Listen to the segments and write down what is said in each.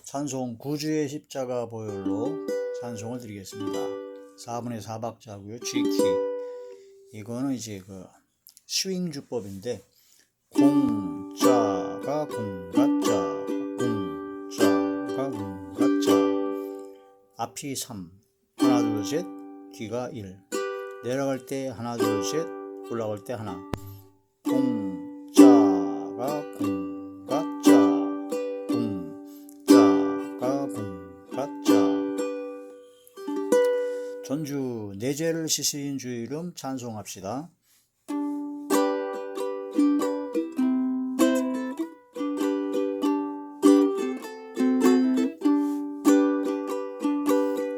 찬송 구주의 십자가 보혈로 찬송을 드리겠습니다. 4분의 4박자고요. G키. 이거는 이제 그 스윙 주법인데 공자가 공가자, 공자가 공가자. 앞이 3, 하나 둘 셋, 뒤가 1. 내려갈 때 하나 둘 셋, 올라갈 때 하나. 공자가 공가자, 공자가 공가자. 전주 내 죄를 씻으신 주 이름 찬송합시다.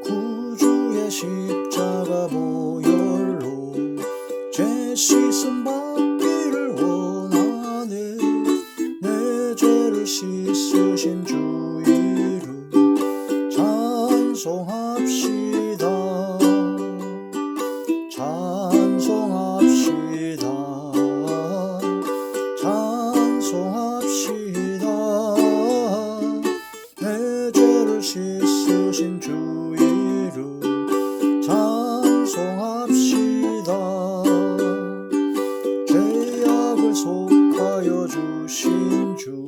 구주의 십자가 보혈로 죄 씻음 받기를 원하네. 내 죄를 씻으신 주 이름 찬송합시다. 찬송합시다. 찬송합시다. 내 죄를 씻으신 주 이름 찬송합시다. 죄악을 속하여 주신 주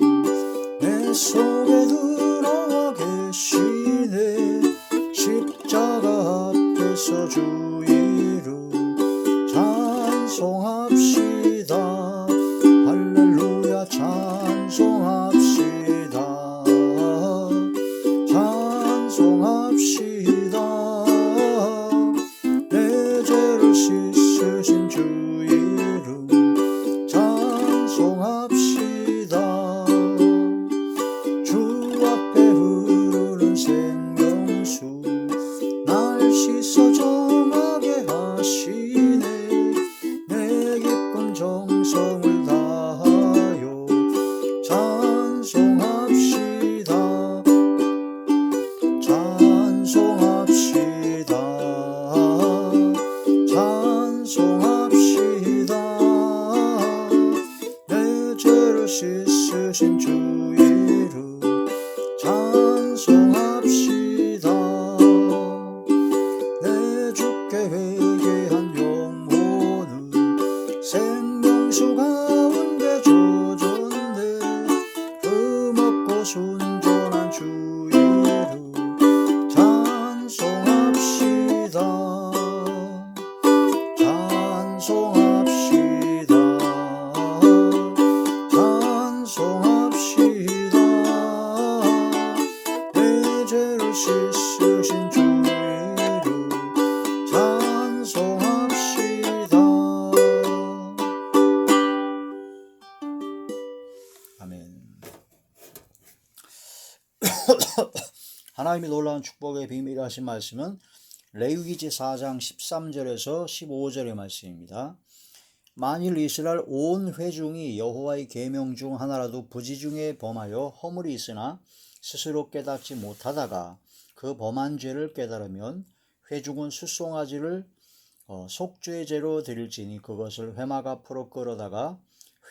내 속에 들어와 계시네. 십자가 앞에서 주 이름 찬송합시다. 할렐루야 찬송합시다. 찬송합시다. 내 죄를 씻으신 주 이름 찬송합시다. 주 앞에 흐르는 생명수 날 씻어 정하게 하시네. 내 기쁨 정성을 다하여 찬송합시다. 찬송합시다. 찬송합시다. 내 죄를 씻으신 주 이름 찬송합시다. 내 주께 회개한 영혼은 생명수 가운데 젖었네. 흠없고 순전한 주 이름 찬송합시다. 찬송합시다. 찬송합시다. 내 죄를 씻으신 주 이름 찬송합시다. 아멘. 하나님이 놀라운 축복의 비밀을 하신 말씀은 레위기 4장 13절에서 15절의 말씀입니다. 만일 이스라엘 온 회중이 여호와의 계명 중 하나라도 부지 중에 범하여 허물이 있으나 스스로 깨닫지 못하다가 그 범한 죄를 깨달으면 회중은 숫송아지를 속죄의 죄로 드릴지니 그것을 회막 앞으로 끌어다가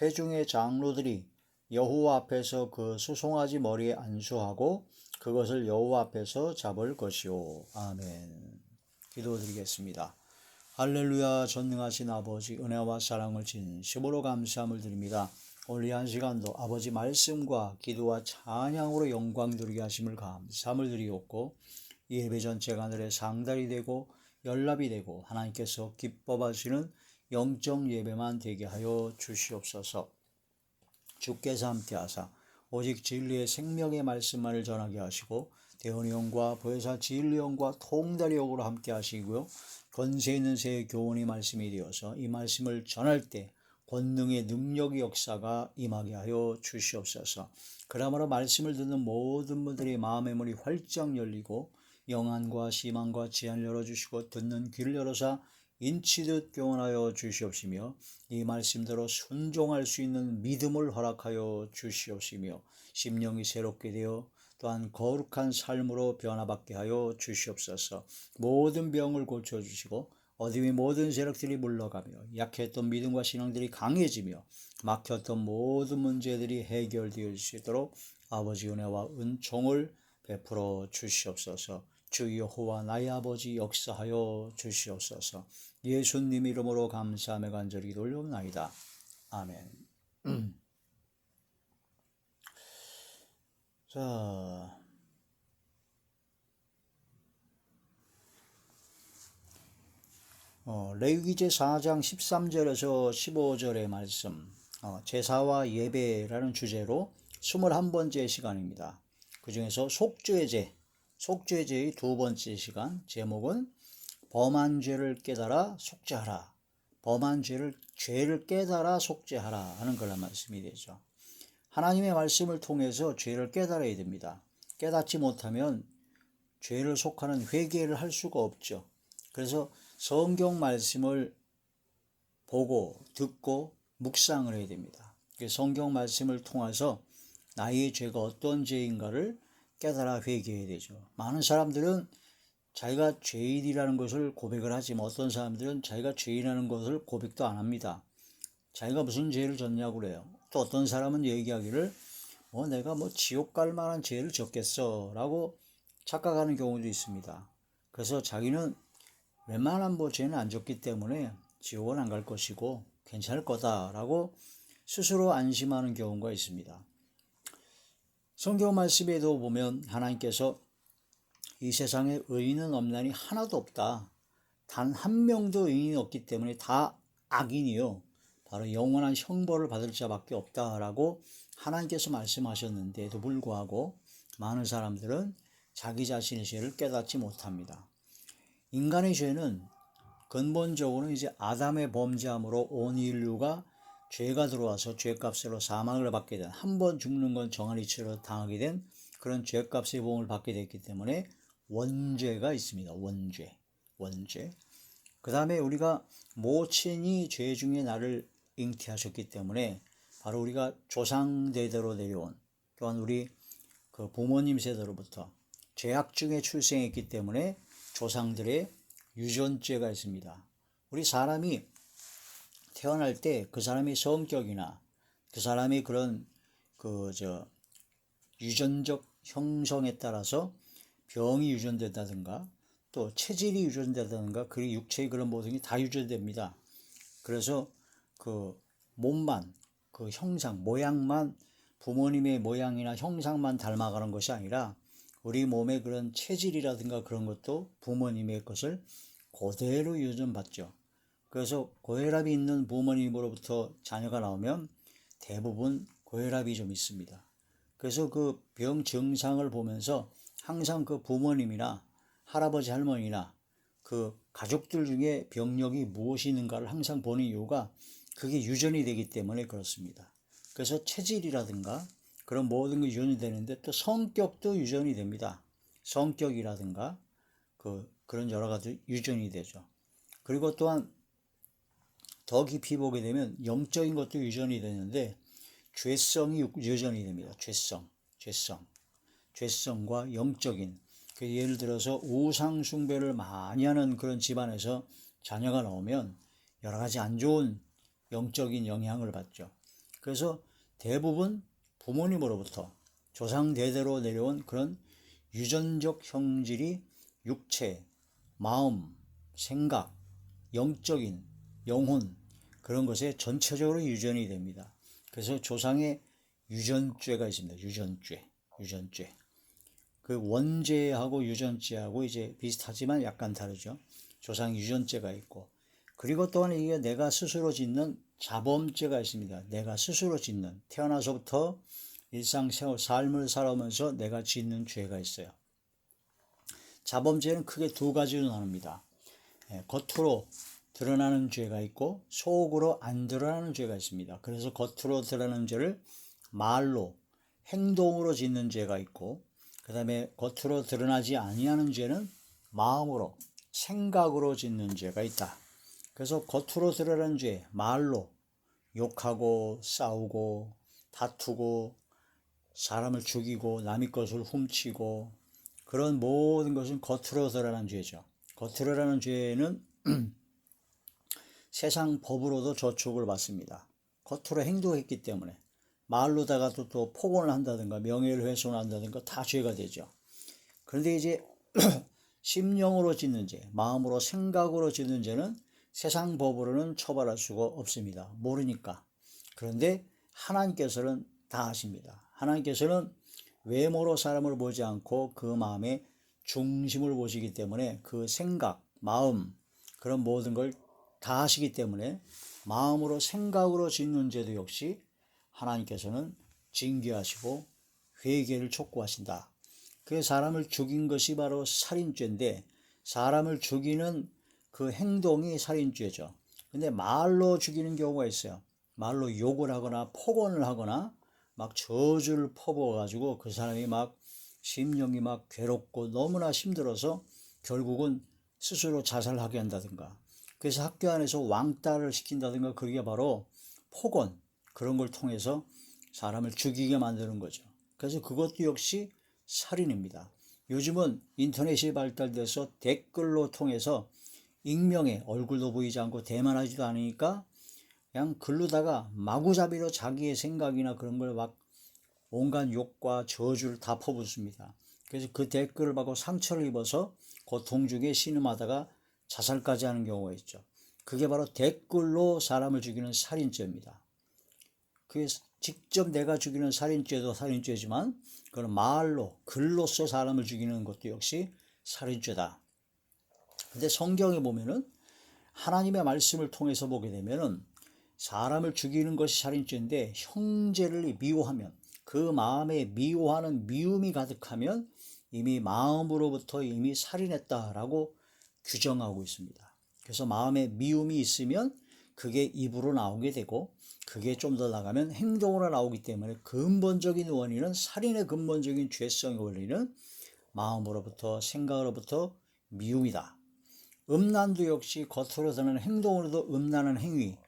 회중의 장로들이 여호와 앞에서 그 숫송아지 머리에 안수하고 그것을 여호와 앞에서 잡을 것이요. 아멘. 기도드리겠습니다. 할렐루야. 전능하신 아버지, 은혜와 사랑을 진심으로 감사함을 드립니다. 오늘 이 한 시간도 아버지 말씀과 기도와 찬양으로 영광 드리게 하심을 감사함을 드리옵고 예배 전체가 하늘의 상달이 되고 연락이 되고 하나님께서 기뻐하시는 영적 예배만 되게 하여 주시옵소서. 주께서 함께하사 오직 진리의 생명의 말씀만을 전하게 하시고 대언의 영과 보혜사 진리 영과 통달의 영으로 함께 하시고요. 권세 있는 새 교훈의 말씀이 되어서 이 말씀을 전할 때 권능의 능력의 역사가 임하게 하여 주시옵소서. 그러므로 말씀을 듣는 모든 분들의 마음의 문이 활짝 열리고 영안과 시망과 지안을 열어주시고 듣는 귀를 열어서 인치듯 교훈하여 주시옵시며 이 말씀대로 순종할 수 있는 믿음을 허락하여 주시옵시며 심령이 새롭게 되어 또한 거룩한 삶으로 변화받게 하여 주시옵소서. 모든 병을 고쳐주시고 어둠의 모든 세력들이 물러가며 약했던 믿음과 신앙들이 강해지며 막혔던 모든 문제들이 해결될 수 있도록 아버지 은혜와 은총을 베풀어 주시옵소서. 주 여호와 나의 아버지 역사하여 주시옵소서. 예수님 이름으로 감사하며 간절히 돌려옵나이다. 아멘. 자, 레위기제 4장 13절에서 15절의 말씀, 제사와 예배라는 주제로 21번째 시간입니다. 그 중에서 속죄제의 두 번째 시간, 제목은 범한 죄를 깨달아 속죄하라. 범한 죄를 깨달아 속죄하라 하는 그런 말씀이 되죠. 하나님의 말씀을 통해서 죄를 깨달아야 됩니다. 깨닫지 못하면 죄를 속하는 회개를 할 수가 없죠. 그래서 성경 말씀을 보고 듣고 묵상을 해야 됩니다. 성경 말씀을 통해서 나의 죄가 어떤 죄인가를 깨달아 회개해야 되죠. 많은 사람들은 자기가 죄인이라는 것을 고백을 하지만 어떤 사람들은 자기가 죄인이라는 것을 고백도 안 합니다. 자기가 무슨 죄를 졌냐고 그래요. 또 어떤 사람은 얘기하기를 내가 지옥 갈 만한 죄를 졌겠어 라고 착각하는 경우도 있습니다. 그래서 자기는 웬만한 죄는 안 졌기 때문에 지옥은 안 갈 것이고 괜찮을 거다라고 스스로 안심하는 경우가 있습니다. 성경 말씀에도 보면 하나님께서 이 세상에 의인은 없나니 하나도 없다. 단 한 명도 의인이 없기 때문에 다 악인이요. 바로 영원한 형벌을 받을 자밖에 없다라고 하나님께서 말씀하셨는데도 불구하고 많은 사람들은 자기 자신의 죄를 깨닫지 못합니다. 인간의 죄는 근본적으로 이제 아담의 범죄함으로 온 인류가 죄가 들어와서 죄값으로 사망을 받게 된, 한 번 죽는 건 정한이처럼 당하게 된 그런 죄값의 보응을 받게 됐기 때문에 원죄가 있습니다. 원죄. 그 다음에 우리가 모친이 죄 중에 나를 잉태하셨기 때문에 바로 우리가 조상대대로 내려온, 또한 우리 그 부모님 세대로부터 죄악 중에 출생했기 때문에 조상들의 유전죄가 있습니다. 우리 사람이 태어날 때 그 사람의 성격이나 그 사람이 그런 유전적 형성에 따라서 병이 유전된다든가 또 체질이 유전된다든가 그 육체의 그런 모든 게 다 유전됩니다. 그래서 그 몸만, 그 형상, 모양만 부모님의 모양이나 형상만 닮아가는 것이 아니라 우리 몸의 그런 체질이라든가 그런 것도 부모님의 것을 그대로 유전받죠. 그래서 고혈압이 있는 부모님으로부터 자녀가 나오면 대부분 고혈압이 좀 있습니다. 그래서 그 병 증상을 보면서 항상 그 부모님이나 할아버지 할머니나 그 가족들 중에 병력이 무엇이 있는가를 항상 보는 이유가 그게 유전이 되기 때문에 그렇습니다. 그래서 체질이라든가 그런 모든 게 유전이 되는데 또 성격도 유전이 됩니다. 성격이라든가 그런 여러 가지 유전이 되죠. 그리고 또한 더 깊이 보게 되면 영적인 것도 유전이 되는데 죄성이 유전이 됩니다. 죄성과 영적인, 예를 들어서 우상 숭배를 많이 하는 그런 집안에서 자녀가 나오면 여러 가지 안 좋은 영적인 영향을 받죠. 그래서 대부분 부모님으로부터 조상 대대로 내려온 그런 유전적 형질이 육체, 마음, 생각, 영적인, 영혼 그런 것에 전체적으로 유전이 됩니다. 그래서 조상의 유전죄가 있습니다. 유전죄. 그 원죄하고 유전죄하고 이제 비슷하지만 약간 다르죠. 조상 유전죄가 있고, 그리고 또한 이게 내가 스스로 짓는 자범죄가 있습니다. 내가 스스로 짓는, 태어나서부터 일상생활 삶을 살아오면서 내가 짓는 죄가 있어요. 자범죄는 크게 두 가지로 나눕니다. 겉으로 드러나는 죄가 있고 속으로 안 드러나는 죄가 있습니다. 그래서 겉으로 드러나는 죄를 말로, 행동으로 짓는 죄가 있고, 그 다음에 겉으로 드러나지 아니하는 죄는 마음으로, 생각으로 짓는 죄가 있다. 그래서 겉으로 드러나는 죄, 말로 욕하고 싸우고 다투고 사람을 죽이고 남의 것을 훔치고 그런 모든 것은 겉으로 드러나는 죄죠. 겉으로 드러나는 죄는 세상 법으로도 저촉을 받습니다. 겉으로 행동했기 때문에 말로다가도 또 폭언을 한다든가 명예를 훼손한다든가 다 죄가 되죠. 그런데 이제 심령으로 짓는 죄, 마음으로 생각으로 짓는 죄는 세상 법으로는 처벌할 수가 없습니다. 모르니까. 그런데 하나님께서는 다 아십니다. 하나님께서는 외모로 사람을 보지 않고 그 마음의 중심을 보시기 때문에 그 생각, 마음, 그런 모든 걸 다 아시기 때문에 마음으로 생각으로 짓는 죄도 역시 하나님께서는 징계하시고 회개를 촉구하신다. 그 사람을 죽인 것이 바로 살인죄인데 사람을 죽이는 그 행동이 살인죄죠. 근데 말로 죽이는 경우가 있어요. 말로 욕을 하거나 폭언을 하거나 막 저주를 퍼부어가지고 그 사람이 막 심령이 막 괴롭고 너무나 힘들어서 결국은 스스로 자살하게 한다든가, 그래서 학교 안에서 왕따를 시킨다든가, 그게 바로 폭언, 그런 걸 통해서 사람을 죽이게 만드는 거죠. 그래서 그것도 역시 살인입니다. 요즘은 인터넷이 발달돼서 댓글로 통해서 익명의, 얼굴도 보이지 않고 대만하지도 않으니까 그냥 글로다가 마구잡이로 자기의 생각이나 그런 걸 막 온갖 욕과 저주를 다 퍼붓습니다. 그래서 그 댓글을 받고 상처를 입어서 고통 중에 신음하다가 자살까지 하는 경우가 있죠. 그게 바로 댓글로 사람을 죽이는 살인죄입니다. 그게 직접 내가 죽이는 살인죄도 살인죄지만 그런 말로, 글로써 사람을 죽이는 것도 역시 살인죄다. 근데 성경에 보면은 하나님의 말씀을 통해서 보게 되면은 사람을 죽이는 것이 살인죄인데 형제를 미워하면, 그 마음에 미워하는 미움이 가득하면 이미 마음으로부터 이미 살인했다라고 규정하고 있습니다. 그래서 마음에 미움이 있으면 그게 입으로 나오게 되고, 그게 좀 더 나가면 행동으로 나오기 때문에 근본적인 원인은, 살인의 근본적인 죄성의 원리는 마음으로부터, 생각으로부터 미움이다. 음란도 역시 겉으로 드러나는 행동으로도 음란한 행위,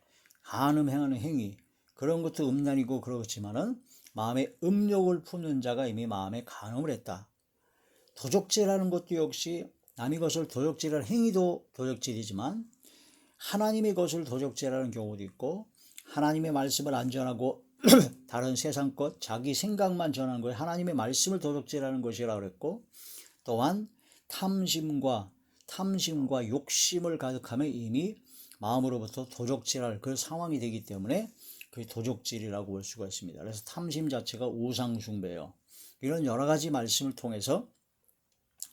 간음행하는 행위, 그런 것도 음란이고 그렇지만은 마음에 음욕을 품는 자가 이미 마음에 간음을 했다. 도적질하는 것도 역시 남의 것을 도적질할 행위도 도적질이지만 하나님의 것을 도적질하는 경우도 있고, 하나님의 말씀을 안 전하고 다른 세상 것, 자기 생각만 전하는 거예요. 하나님의 말씀을 도적질하는 것이라고 그랬고, 또한 탐심과 욕심을 가득하면 이미 마음으로부터 도적질할 그 상황이 되기 때문에 그게 도적질이라고 볼 수가 있습니다. 그래서 탐심 자체가 우상숭배예요. 이런 여러 가지 말씀을 통해서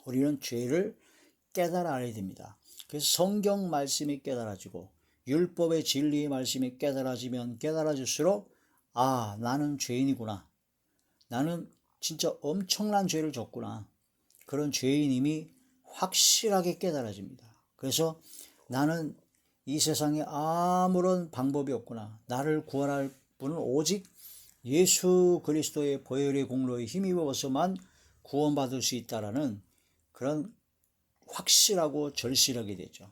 우리는 죄를 깨달아 알아야 됩니다. 그래서 성경 말씀이 깨달아지고 율법의 진리의 말씀이 깨달아지면 깨달아질수록, 아, 나는 죄인이구나, 나는 진짜 엄청난 죄를 졌구나, 그런 죄인임이 확실하게 깨달아집니다. 그래서 나는 이 세상에 아무런 방법이 없구나, 나를 구원할 분은 오직 예수 그리스도의 보혈의 공로에 힘입어서만 구원받을 수 있다라는 그런 확실하고 절실하게 되죠.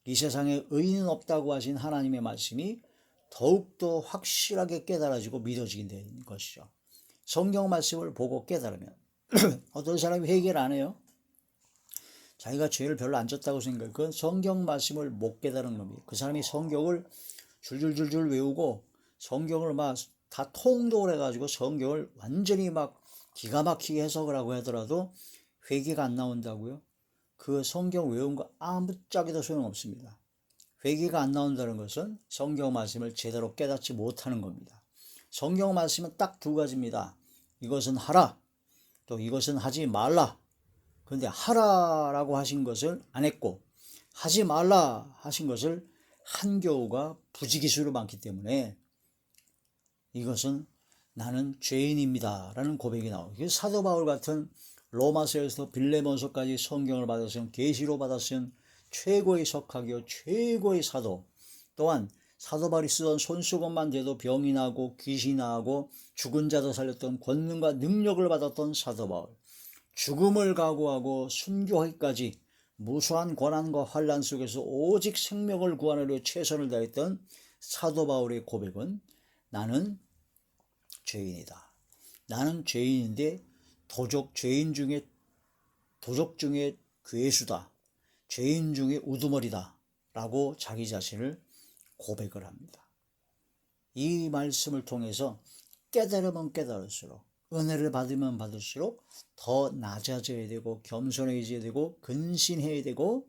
이 세상에 의인은 없다고 하신 하나님의 말씀이 더욱더 확실하게 깨달아지고 믿어지게 되는 것이죠. 성경 말씀을 보고 깨달으면 어떤 사람이 회개를 안 해요. 자기가 죄를 별로 안 졌다고 생각해요. 그건 성경 말씀을 못 깨달은 겁니다. 그 사람이 성경을 줄줄줄줄 외우고 성경을 막 다 통독을 해가지고 성경을 완전히 막 기가 막히게 해석을 하고 하더라도 회개가 안 나온다고요? 그 성경 외운 거 아무짝에도 소용없습니다. 회개가 안 나온다는 것은 성경 말씀을 제대로 깨닫지 못하는 겁니다. 성경 말씀은 딱 두 가지입니다. 이것은 하라, 또 이것은 하지 말라. 그런데 하라라고 하신 것을 안 했고 하지 말라 하신 것을 한 경우가 부지기수로 많기 때문에 이것은 나는 죄인입니다 라는 고백이 나오고, 사도 바울 같은 로마서에서 빌레몬서까지 성경을 받았은, 계시로 받았은 최고의 석학이요 최고의 사도, 또한 사도 바울이 쓰던 손수건만 돼도 병이 나고 귀신이 나고 죽은 자도 살렸던 권능과 능력을 받았던 사도 바울, 죽음을 각오하고 순교하기까지 무수한 고난과 환난 속에서 오직 생명을 구하는 최선을 다했던 사도 바울의 고백은, 나는 죄인이다, 나는 죄인인데 도적 중에 괴수다, 죄인 중에 우두머리다 라고 자기 자신을 고백을 합니다. 이 말씀을 통해서 깨달으면 깨달을수록 은혜를 받으면 받을수록 더 낮아져야 되고 겸손해져야 되고 근신해야 되고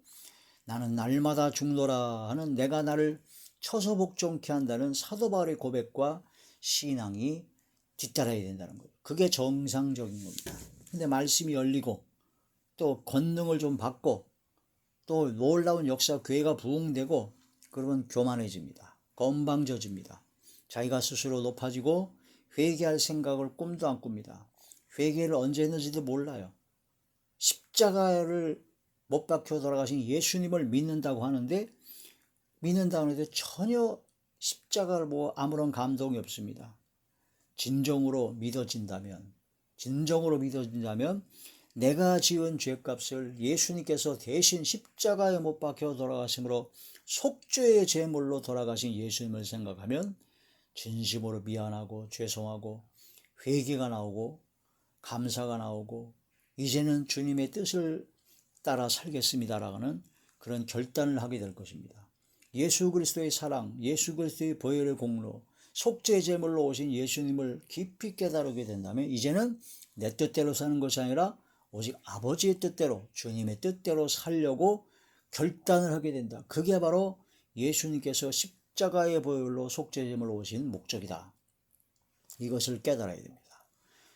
나는 날마다 죽노라 하는 내가 나를 쳐서 복종케 한다는 사도 바울의 고백과 신앙이 뒤따라야 된다는 거예요. 그게 정상적인 겁니다. 근데 말씀이 열리고 또 권능을 좀 받고 또 놀라운 역사 교회가 부흥되고 그러면 교만해집니다. 건방져집니다. 자기가 스스로 높아지고 회개할 생각을 꿈도 안 꿉니다. 회개를 언제 했는지도 몰라요. 십자가를 못 박혀 돌아가신 예수님을 믿는다고 하는데 전혀 십자가를 뭐 아무런 감동이 없습니다. 진정으로 믿어진다면 내가 지은 죄값을 예수님께서 대신 십자가에 못 박혀 돌아가심으로 속죄의 제물로 돌아가신 예수님을 생각하면 진심으로 미안하고 죄송하고 회개가 나오고 감사가 나오고 이제는 주님의 뜻을 따라 살겠습니다라는 그런 결단을 하게 될 것입니다. 예수 그리스도의 사랑, 예수 그리스도의 보혈의 공로, 속죄 제물로 오신 예수님을 깊이 깨달게 된다면 이제는 내 뜻대로 사는 것이 아니라 오직 아버지의 뜻대로, 주님의 뜻대로 살려고 결단을 하게 된다. 그게 바로 예수님께서 십자가의 보혈로 속죄 제물로 오신 목적이다. 이것을 깨달아야 됩니다.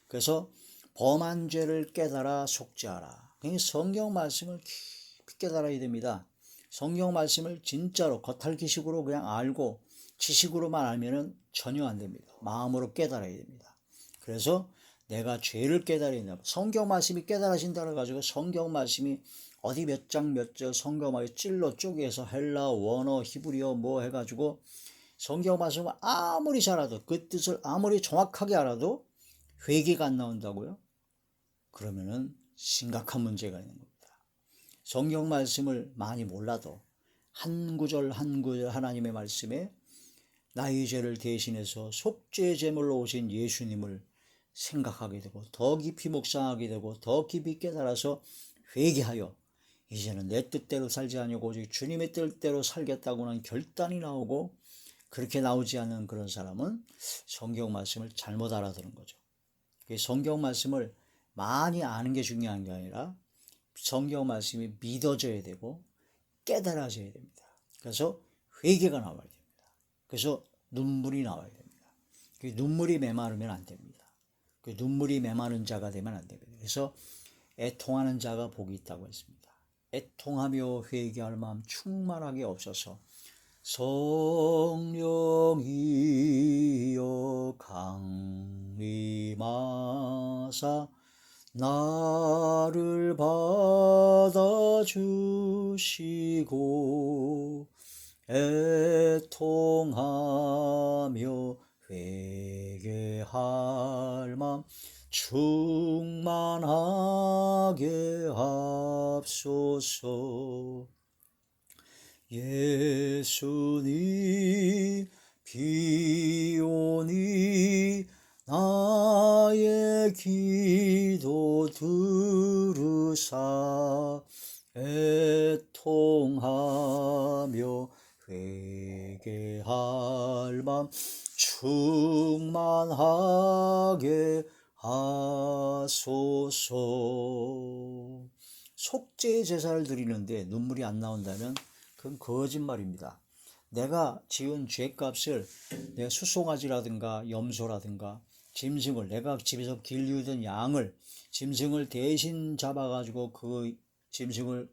그래서 범한 죄를 깨달아 속죄하라. 성경 말씀을 깊이 깨달아야 됩니다. 성경 말씀을 진짜로 겉핥기식으로 그냥 알고 지식으로만 알면은 전혀 안 됩니다. 마음으로 깨달아야 됩니다. 그래서 내가 죄를 깨달아야 된다. 성경 말씀이 깨달아진다고 가지고 성경 말씀이 어디 몇 장 몇 절 성경 말씀 찔러 쪼개서 헬라, 원어, 히브리어 뭐 해가지고 성경 말씀을 아무리 잘 알아도 그 뜻을 아무리 정확하게 알아도 회개가 안 나온다고요? 그러면은 심각한 문제가 있는 겁니다. 성경 말씀을 많이 몰라도 한 구절 한 구절 하나님의 말씀에 나의 죄를 대신해서 속죄 제물로 오신 예수님을 생각하게 되고 더 깊이 묵상하게 되고 더 깊이 깨달아서 회개하여 이제는 내 뜻대로 살지 아니고 오직 주님의 뜻대로 살겠다고는 결단이 나오고 그렇게 나오지 않는 그런 사람은 성경 말씀을 잘못 알아들은 거죠. 성경 말씀을 많이 아는 게 중요한 게 아니라 성경 말씀이 믿어져야 되고 깨달아져야 됩니다. 그래서 회개가 나와야 됩니다. 그래서 눈물이 나와야 됩니다. 눈물이 메마르면 안 됩니다. 눈물이 메마른 자가 되면 안 됩니다. 그래서 애통하는 자가 복이 있다고 했습니다. 애통하며 회개할 마음 충만하게 없어서 성령이여 강림하사 나를 받아주시고 애통하며 회개할 마음 충만하게 합소서. 예수님 비오니 나의 기도 들으사 애통하며 회개할 맘 충만하게 하소서. 속죄 제사를 드리는데 눈물이 안 나온다면 그건 거짓말입니다. 내가 지은 죄값을 내가 수송아지라든가 염소라든가 짐승을 내가 집에서 길르던 양을 짐승을 대신 잡아가지고 그 짐승을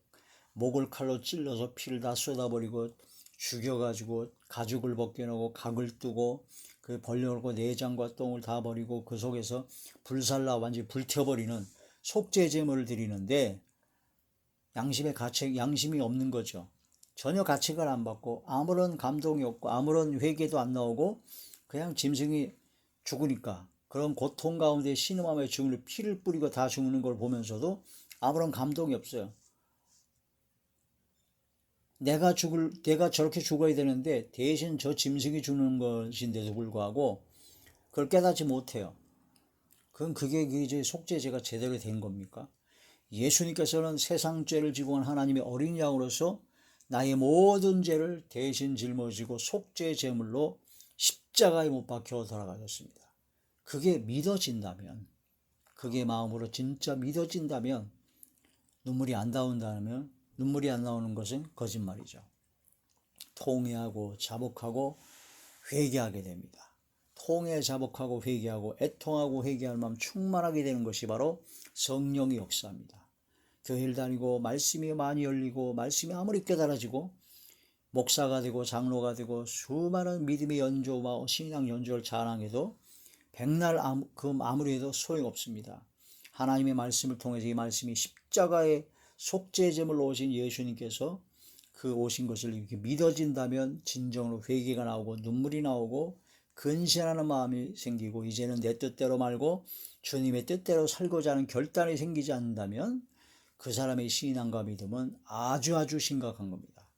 목을 칼로 찔러서 피를 다 쏟아버리고 죽여가지고 가죽을 벗겨놓고 각을 뜨고 그 벌려놓고 내장과 똥을 다 버리고 그 속에서 불살라 완전히 불태워버리는 속죄 제물을 드리는데 양심이 없는 거죠. 전혀 가책을 안 받고 아무런 감동이 없고 아무런 회개도 안 나오고 그냥 짐승이 죽으니까 그런 고통 가운데 신음하며 죽는 피를 뿌리고 다 죽는 걸 보면서도 아무런 감동이 없어요. 내가 저렇게 죽어야 되는데 대신 저 짐승이 죽는 것인데도 불구하고 그걸 깨닫지 못해요. 그게 이제 속죄제가 제대로 된 겁니까? 예수님께서는 세상 죄를 지고 온 하나님의 어린 양으로서 나의 모든 죄를 대신 짊어지고 속죄 제물로 십자가에 못 박혀 돌아가셨습니다. 그게 믿어진다면 그게 마음으로 진짜 믿어진다면 눈물이 안 나온다면 눈물이 안 나오는 것은 거짓말이죠. 통회하고 자복하고 회개하게 됩니다. 통회 자복하고 회개하고 애통하고 회개할 마음 충만하게 되는 것이 바로 성령의 역사입니다. 교회를 다니고 말씀이 많이 열리고 말씀이 아무리 깨달아지고 목사가 되고 장로가 되고 수많은 믿음의 연조와 신앙 연조를 자랑해도 백날 아무리 해도 소용없습니다. 하나님의 말씀을 통해서 이 말씀이 십자가의 속죄제물로 오신 예수님께서 그 오신 것을 이렇게 믿어진다면 진정으로 회개가 나오고 눈물이 나오고 근신하는 마음이 생기고 이제는 내 뜻대로 말고 주님의 뜻대로 살고자 하는 결단이 생기지 않는다면 그 사람의 신앙과 믿음은 아주 심각한 겁니다.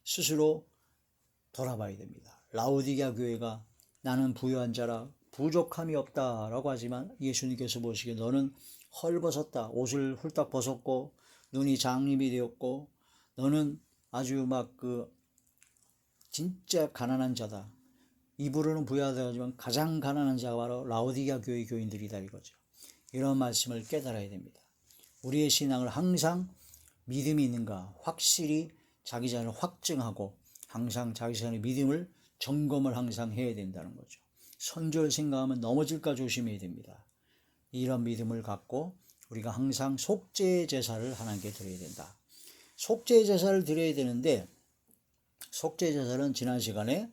스스로 돌아봐야 됩니다. 라오디게아 교회가 나는 부유한 자라 부족함이 없다라고 하지만 예수님께서 보시기에 너는 헐벗었다. 옷을 훌딱 벗었고 눈이 장님이 되었고 너는 아주 진짜 가난한 자다. 입으로는 부유하다지만 가장 가난한 자가 바로 라오디게아 교회 교인들이다 이거죠. 이런 말씀을 깨달아야 됩니다. 우리의 신앙을 항상 믿음이 있는가 확실히 자기 자신을 확증하고 항상 자기 자신의 믿음을 점검을 항상 해야 된다는 거죠. 선조를 생각하면 넘어질까 조심해야 됩니다. 이런 믿음을 갖고 우리가 항상 속죄 제사를 하나님께 드려야 된다. 속죄 제사를 드려야 되는데 속죄 제사는 지난 시간에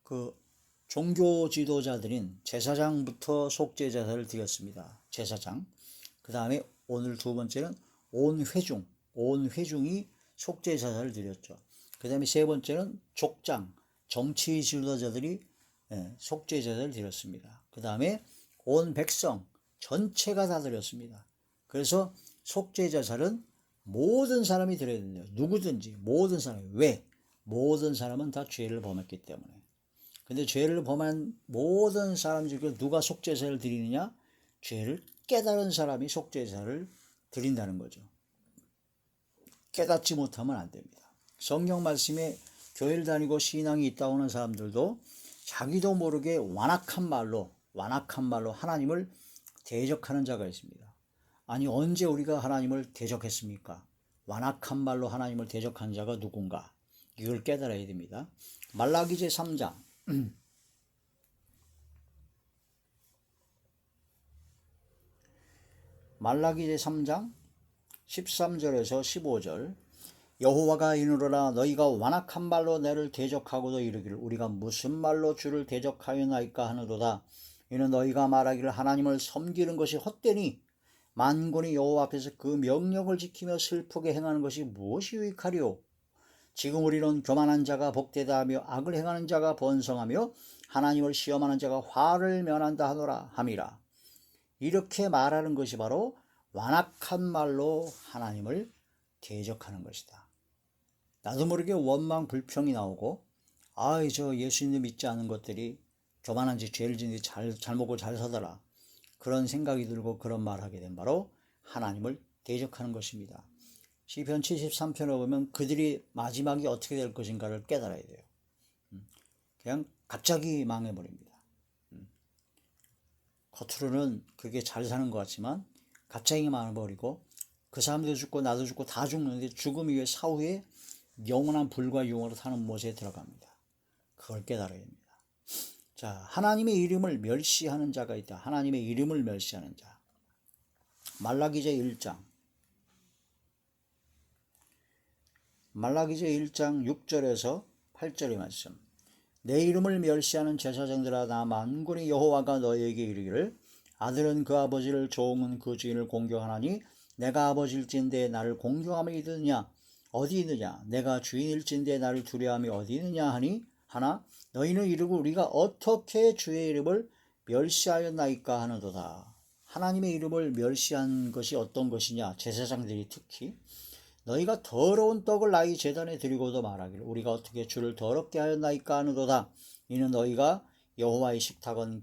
그 종교 지도자들인 제사장부터 속죄 제사를 드렸습니다. 제사장. 그 다음에 오늘 두 번째는 온 회중이 속죄 제사를 드렸죠. 그 다음에 세 번째는 족장, 정치 지도자들이 속죄 제사를 드렸습니다. 그 다음에 온 백성 전체가 다 드렸습니다. 그래서 속죄 제사는 모든 사람이 드려야 된대요. 누구든지 모든 사람이. 왜? 모든 사람은 다 죄를 범했기 때문에. 근데 죄를 범한 모든 사람 중에 누가 속죄 제사를 드리느냐? 죄를 깨달은 사람이 속죄 제사를 드린다는 거죠. 깨닫지 못하면 안 됩니다. 성경 말씀에 교회를 다니고 신앙이 있다고 하는 사람들도 자기도 모르게 완악한 말로 하나님을 대적하는 자가 있습니다. 아니 언제 우리가 하나님을 대적했습니까? 완악한 말로 하나님을 대적한 자가 누군가? 이걸 깨달아야 됩니다. 말라기 제3장 말라기 제3장 13절에서 15절 여호와가 이르노라 너희가 완악한 말로 내를 대적하고도 이르기를 우리가 무슨 말로 주를 대적하였나이까 하노도다. 이는 너희가 말하기를 하나님을 섬기는 것이 헛되니 만군의 여호와 앞에서 그 명령을 지키며 슬프게 행하는 것이 무엇이 유익하리요. 지금 우리는 교만한 자가 복되다 하며 악을 행하는 자가 번성하며 하나님을 시험하는 자가 화를 면한다 하노라 함이라. 이렇게 말하는 것이 바로 완악한 말로 하나님을 대적하는 것이다. 나도 모르게 원망 불평이 나오고 저 예수님 믿지 않은 것들이 교만한 짓 죄를 짓는데 잘 먹고 잘 사더라. 그런 생각이 들고 그런 말하게 된 바로 하나님을 대적하는 것입니다. 시편 73편에 보면 그들이 마지막이 어떻게 될 것인가를 깨달아야 돼요. 그냥 갑자기 망해버립니다. 겉으로는 그게 잘 사는 것 같지만 갑자기 망해버리고 그 사람도 죽고 나도 죽고 다 죽는데 죽음 이후에 사후에 영원한 불과 유황으로 사는 못에 들어갑니다. 그걸 깨달아야 됩니다. 자, 하나님의 이름을 멸시하는 자가 있다. 하나님의 이름을 멸시하는 자. 말라기 제1장 6절에서 8절의 말씀. 내 이름을 멸시하는 제사장들아 나 만군의 여호와가 너희에게 이르기를 아들은 그 아버지를 종은 그 주인을 공경하나니 내가 아버지일진데 나를 공경함이 있느냐 어디 있느냐 내가 주인일진데 나를 두려움이 어디 있느냐 하나 너희는 이르고 우리가 어떻게 주의 이름을 멸시하였나이까 하는도다. 하나님의 이름을 멸시한 것이 어떤 것이냐. 제사장들이 특히 너희가 더러운 떡을 나의 제단에 드리고도 말하기를 우리가 어떻게 주를 더럽게 하였나이까 하는도다. 이는 너희가 여호와의 식탁은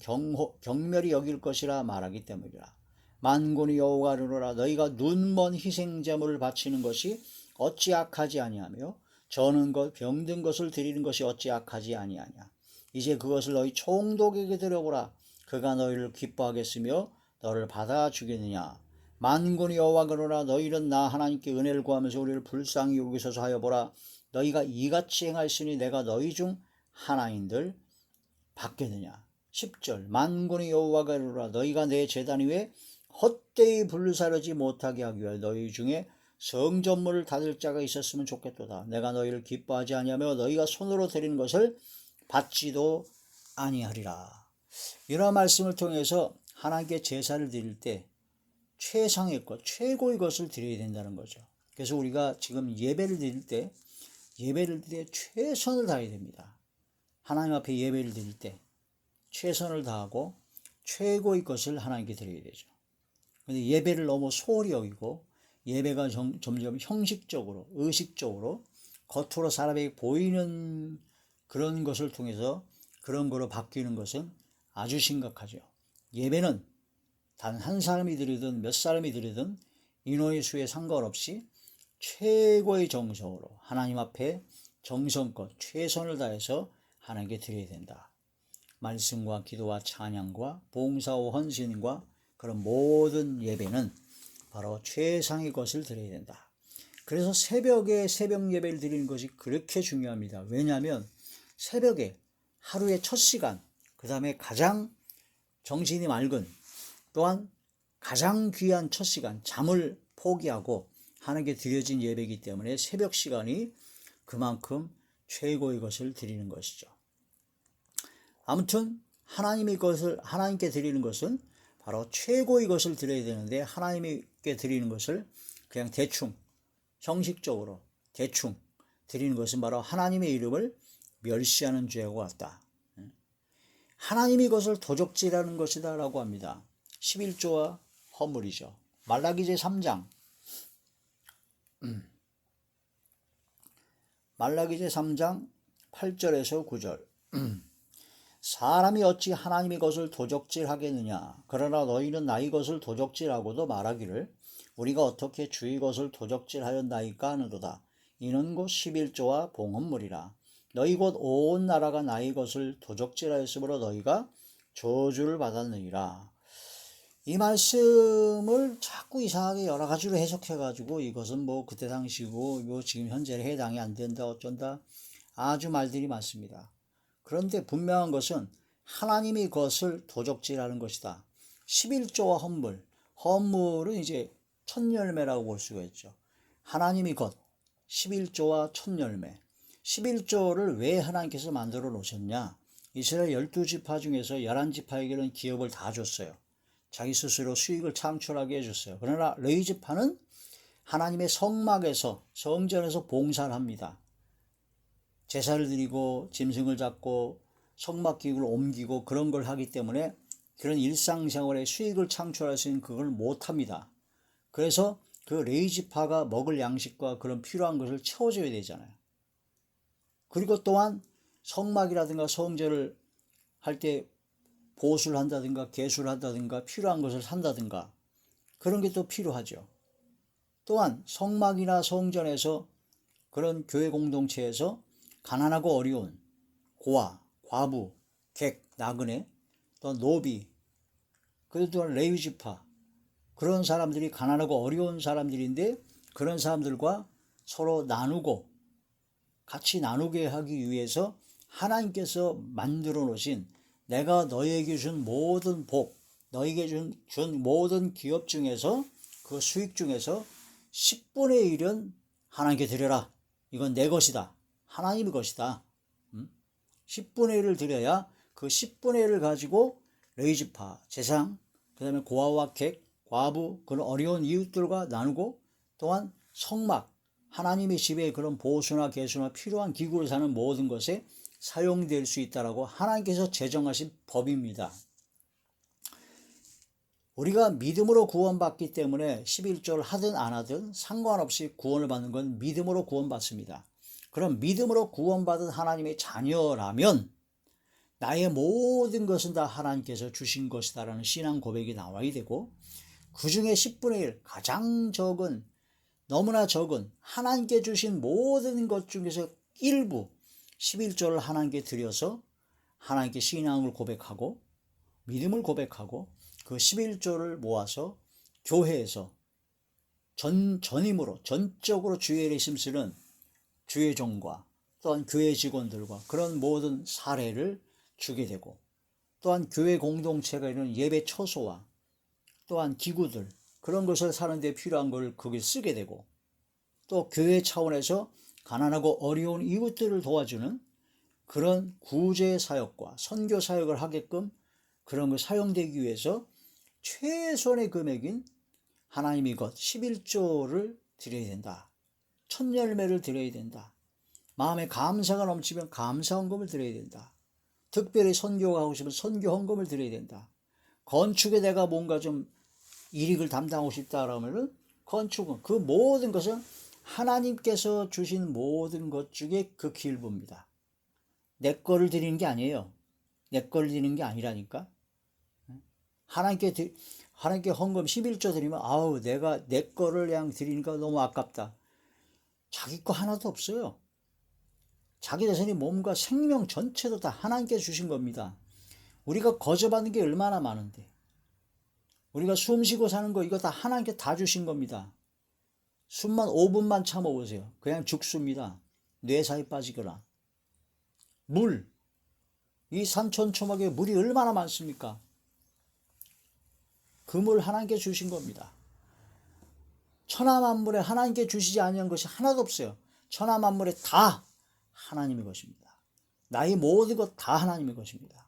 경멸히 여길 것이라 말하기 때문이라. 만군의 여호와가 이르노라 너희가 눈먼 희생제물을 바치는 것이 어찌 악하지 아니하며 저는 것 병든 것을 드리는 것이 어찌 악하지 아니하냐. 이제 그것을 너희 총독에게 드려보라. 그가 너희를 기뻐하겠으며 너를 받아주겠느냐. 만군의 여호와가 그러나 너희는 나 하나님께 은혜를 구하면서 우리를 불쌍히 여기소서 하여 보라. 너희가 이같이 행하였으니 내가 너희 중 하나인들 받겠느냐. 10절 만군의 여호와가 그러나 너희가 내 제단 위에 헛되이 불사르지 못하게 하기 위하여 너희 중에 성전물을 닫을 자가 있었으면 좋겠도다. 내가 너희를 기뻐하지 아니하며 너희가 손으로 드리는 것을 받지도 아니하리라. 이러한 말씀을 통해서 하나님께 제사를 드릴 때 최상의 것, 최고의 것을 드려야 된다는 거죠. 그래서 우리가 지금 예배를 드릴 때 최선을 다해야 됩니다. 하나님 앞에 예배를 드릴 때 최선을 다하고 최고의 것을 하나님께 드려야 되죠. 근데 예배를 너무 소홀히 여기고 예배가 점점 형식적으로, 의식적으로 겉으로 사람에게 보이는 그런 것을 통해서 그런 거로 바뀌는 것은 아주 심각하죠. 예배는 단 한 사람이 드리든 몇 사람이 드리든 인원의 수에 상관없이 최고의 정성으로 하나님 앞에 정성껏 최선을 다해서 하나님께 드려야 된다. 말씀과 기도와 찬양과 봉사와 헌신과 그런 모든 예배는 바로 최상의 것을 드려야 된다. 그래서 새벽에 새벽 예배를 드리는 것이 그렇게 중요합니다. 왜냐하면 새벽에 하루의 첫 시간, 그 다음에 가장 정신이 맑은, 또한 가장 귀한 첫 시간, 잠을 포기하고 하나님께 드려진 예배이기 때문에 새벽 시간이 그만큼 최고의 것을 드리는 것이죠. 아무튼 하나님께 드리는 것은 바로 최고의 것을 드려야 되는데 하나님께 드리는 것을 그냥 대충 형식적으로 대충 드리는 것은 바로 하나님의 이름을 멸시하는 죄와 같다. 하나님이 그것을 도적질하는 것이다 라고 합니다. 11조와 허물이죠. 말라기제 3장 말라기제 3장 8절에서 9절 사람이 어찌 하나님의 것을 도적질하겠느냐. 그러나 너희는 나의 것을 도적질하고도 말하기를 우리가 어떻게 주의 것을 도적질하였나이까 하는도다. 이는 곧 11조와 봉헌물이라. 너희 곧 온 나라가 나의 것을 도적질하였으므로 너희가 저주를 받았느니라. 이 말씀을 자꾸 이상하게 여러 가지로 해석해가지고 이것은 뭐 그때 당시고 뭐 지금 현재 해당이 안 된다 어쩐다 아주 말들이 많습니다. 그런데 분명한 것은 하나님이 그것을 도적질하는 것이다. 11조와 헌물은 이제 첫 열매라고 볼 수가 있죠. 하나님이 것 11조와 첫 열매. 11조를 왜 하나님께서 만들어 놓으셨냐. 이스라엘 12지파 중에서 11지파에게는 기업을 다 줬어요. 자기 스스로 수익을 창출하게 해줬어요. 그러나 레위지파는 하나님의 성막에서 성전에서 봉사를 합니다. 제사를 드리고 짐승을 잡고 성막기구를 옮기고 그런 걸 하기 때문에 그런 일상생활에 수익을 창출할 수 있는 그걸 못합니다. 그래서 그 레위지파가 먹을 양식과 그런 필요한 것을 채워줘야 되잖아요. 그리고 또한 성막이라든가 성전을 할 때 보수를 한다든가 개수를 한다든가 필요한 것을 산다든가 그런 게 또 필요하죠. 또한 성막이나 성전에서 그런 교회 공동체에서 가난하고 어려운 고아, 과부, 객, 나그네, 또 노비, 그리고 또한 레위지파 그런 사람들이 가난하고 어려운 사람들인데 그런 사람들과 서로 나누고 같이 나누게 하기 위해서 하나님께서 만들어 놓으신 내가 너희에게 준 모든 복, 너희에게 준 모든 기업 중에서 그 수익 중에서 10분의 1은 하나님께 드려라. 이건 내 것이다. 하나님의 것이다. 10분의 1을 드려야 그 10분의 1을 가지고 레위지파, 제상, 그 다음에 고아와 객, 과부, 그런 어려운 이웃들과 나누고 또한 성막, 하나님의 집에 그런 보수나 개수나 필요한 기구를 사는 모든 것에 사용될 수 있다라고 하나님께서 제정하신 법입니다. 우리가 믿음으로 구원받기 때문에 11조를 하든 안 하든 상관없이 구원을 받는 건 믿음으로 구원받습니다. 그럼 믿음으로 구원받은 하나님의 자녀라면 나의 모든 것은 다 하나님께서 주신 것이다라는 신앙 고백이 나와야 되고 그 중에 10분의 1 가장 적은 너무나 적은 하나님께 주신 모든 것 중에서 일부 11조를 하나님께 드려서 하나님께 신앙을 고백하고 믿음을 고백하고 그 11조를 모아서 교회에서 전임으로 전적으로 주의 일에 힘쓰는 주의 종과 또한 교회 직원들과 그런 모든 사례를 주게 되고, 또한 교회 공동체가 이런 예배 처소와 또한 기구들, 그런 것을 사는 데 필요한 걸 거기 쓰게 되고, 또 교회 차원에서 가난하고 어려운 이웃들을 도와주는 그런 구제 사역과 선교 사역을 하게끔 그런 걸 사용되기 위해서 최소한의 금액인 하나님이 곧 11조를 드려야 된다. 첫 열매를 드려야 된다. 마음에 감사가 넘치면 감사 헌금을 드려야 된다. 특별히 선교가 하고 싶으면 선교 헌금을 드려야 된다. 건축에 내가 뭔가 좀 일익을 담당하고 싶다라면 건축은, 그 모든 것은 하나님께서 주신 모든 것 중에 극히 일부입니다. 내 거를 드리는 게 아니에요. 내 거를 드리는 게 아니라니까. 하나님께 헌금 11조 드리면 아우 내가 내 거를 그냥 드리니까 너무 아깝다. 자기 거 하나도 없어요. 자기 자신이 몸과 생명 전체도 다 하나님께 주신 겁니다. 우리가 거저받는 게 얼마나 많은데, 우리가 숨 쉬고 사는 거 이거 다 하나님께 다 주신 겁니다. 숨만 5분만 참아보세요. 그냥 죽습니다. 뇌사에 빠지거나. 물, 이 산천초막에 물이 얼마나 많습니까? 그 물 하나님께 주신 겁니다. 천하만물에 하나님께 주시지 아니한 것이 하나도 없어요. 천하만물에 다 하나님의 것입니다. 나의 모든 것 다 하나님의 것입니다.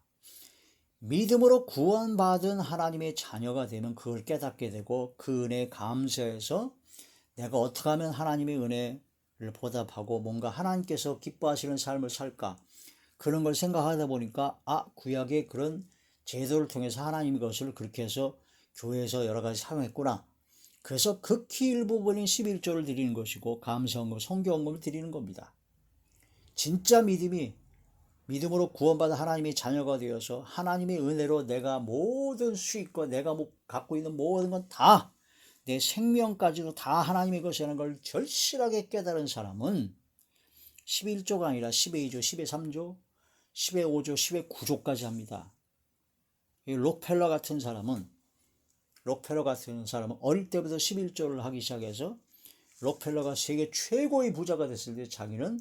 믿음으로 구원받은 하나님의 자녀가 되면 그걸 깨닫게 되고 그 은혜에 감사해서 내가 어떻게 하면 하나님의 은혜를 보답하고 뭔가 하나님께서 기뻐하시는 삶을 살까, 그런 걸 생각하다 보니까 구약의 그런 제도를 통해서 하나님의 것을 그렇게 해서 교회에서 여러 가지 사용했구나. 그래서 극히 일부분인 11조를 드리는 것이고 감사헌금, 성교헌금을 드리는 겁니다. 진짜 믿음으로 구원받은 하나님의 자녀가 되어서 하나님의 은혜로 내가 모든 수익과 내가 갖고 있는 모든 건 다, 내 생명까지도 다 하나님의 것이라는 걸 절실하게 깨달은 사람은 11조가 아니라 12조, 13조, 15조, 19조까지 합니다. 록펠러 같은 사람은 어릴 때부터 11조를 하기 시작해서 록펠러가 세계 최고의 부자가 됐을 때 자기는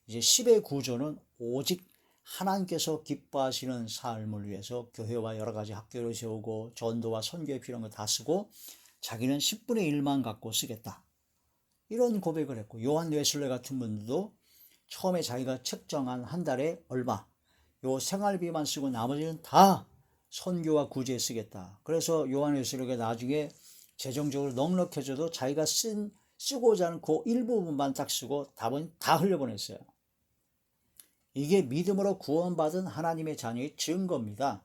이제 10의 9조는 오직 하나님께서 기뻐하시는 삶을 위해서 교회와 여러 가지 학교를 세우고 전도와 선교에 필요한 거 다 쓰고 자기는 10분의 1만 갖고 쓰겠다. 이런 고백을 했고, 요한 웨슬레 같은 분들도 처음에 자기가 책정한 한 달에 얼마, 요 생활비만 쓰고 나머지는 다 선교와 구제에 쓰겠다. 그래서 요한 웨슬레가 나중에 재정적으로 넉넉해져도 자기가 쓰고자 하는 그 일부분만 딱 쓰고 답은 다 흘려보냈어요. 이게 믿음으로 구원받은 하나님의 자녀의 증거입니다.